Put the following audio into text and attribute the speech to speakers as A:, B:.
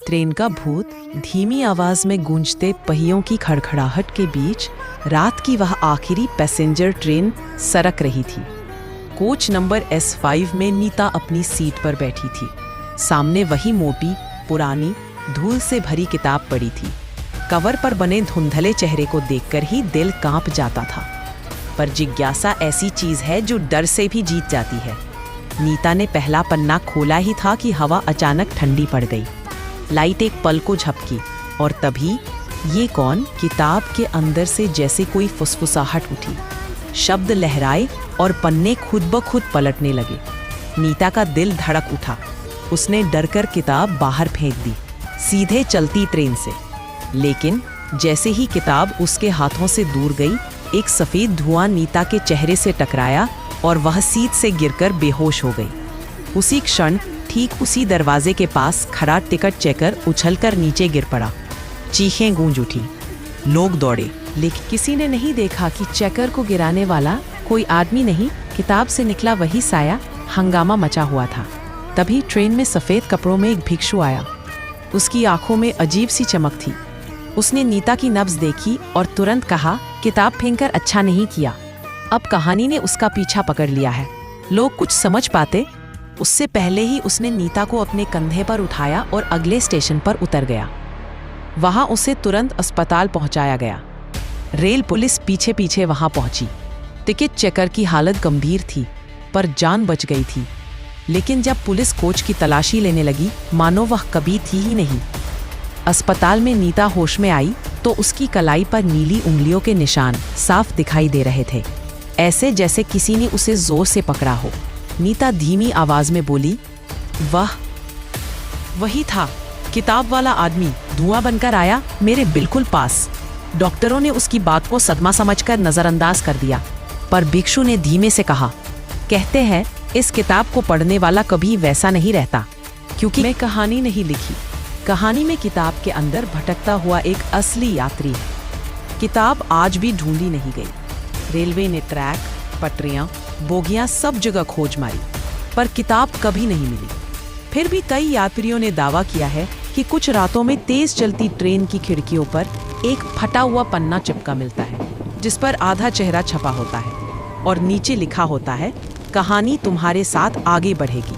A: Train का भूत धीमी आवाज में गूंजते पहियों की खड़खड़ाहट के बीच रात की वह आखिरी पैसेंजर ट्रेन सरक रही थी। कोच नंबर S5 में नीता अपनी सीट पर बैठी थी। सामने वही मोटी, पुरानी, धूल से भरी किताब पड़ी थी। कवर पर बने धुंधले चेहरे को देखकर ही दिल कांप जाता था। पर जिज्ञासा ऐसी चीज है जो डर से भी जीत जाती है। नीता ने पहला पन्ना खोला ही था कि हवा अचानक ठंडी पड़ गई। लाइट एक पल को झपकी और तभी ये कौन किताब के अंदर से जैसे कोई फुसफुसाहट उठी। शब्द लहराए और पन्ने खुद ब खुद पलटने लगे। नीता का दिल धड़क उठा। उसने डरकर किताब बाहर फेंक दी, सीधे चलती ट्रेन से। लेकिन जैसे ही किताब उसके हाथों से दूर गई, एक सफेद धुआं नीता के चेहरे से टकराया और वह सीट से गिरकर बेहोश हो गई। उसी क्षण ठीक उसी दरवाजे के पास खड़ा टिकट चेकर उछलकर नीचे गिर पड़ा। चीखें गूंज उठी। लोग दौड़े, लेकिन किसी ने नहीं देखा कि चेकर को गिराने वाला कोई आदमी नहीं, किताब से निकला वही साया। हंगामा मचा हुआ था। तभी ट्रेन में सफेद कपड़ों में एक भिक्षु आया। उसकी आंखों में अजीब सी चमक थी। उसने नीता की नब्ज देखी और तुरंत कहा, किताब फेंककर अच्छा नहीं किया। अब कहानी ने उसका पीछा पकड़ लिया है। लोग कुछ समझ पाते उससे पहले ही उसने नीता को अपने कंधे पर उठाया और अगले स्टेशन पर उतर गया। वहां उसे तुरंत अस्पताल पहुंचाया गया। रेल पुलिस पीछे पीछे वहां पहुंची। टिकट चेकर की हालत गंभीर थी, पर जान बच गई थी। लेकिन जब पुलिस कोच की तलाशी लेने लगी, मानो वह कभी थी ही नहीं। अस्पताल में नीता होश में आई तो उसकी कलाई पर नीली उंगलियों के निशान साफ दिखाई दे रहे थे, ऐसे जैसे किसी ने उसे जोर से पकड़ा हो। नीता धीमी आवाज में बोली, वाह, वही था किताब वाला आदमी, धुआं बनकर आया मेरे बिल्कुल पास। डॉक्टरों ने उसकी बात को सदमा समझकर नजरअंदाज कर दिया, पर भिक्षु ने धीमे से कहा, कहते हैं इस किताब को पढ़ने वाला कभी वैसा नहीं रहता। क्योंकि मैं कहानी नहीं लिखी, कहानी में किताब के अंदर भटकता हुआ एक असली यात्री है। किताब आज भी ढूंढी नहीं गई। रेलवे ने ट्रैक, पटरियां, बोगियां सब जगह खोज मारी, पर किताब कभी नहीं मिली। फिर भी कई यात्रियों ने दावा किया है कि कुछ रातों में तेज चलती ट्रेन की खिड़कियों पर एक फटा हुआ पन्ना चिपका मिलता है, जिस पर आधा चेहरा छपा होता है और नीचे लिखा होता है, कहानी तुम्हारे साथ आगे बढ़ेगी।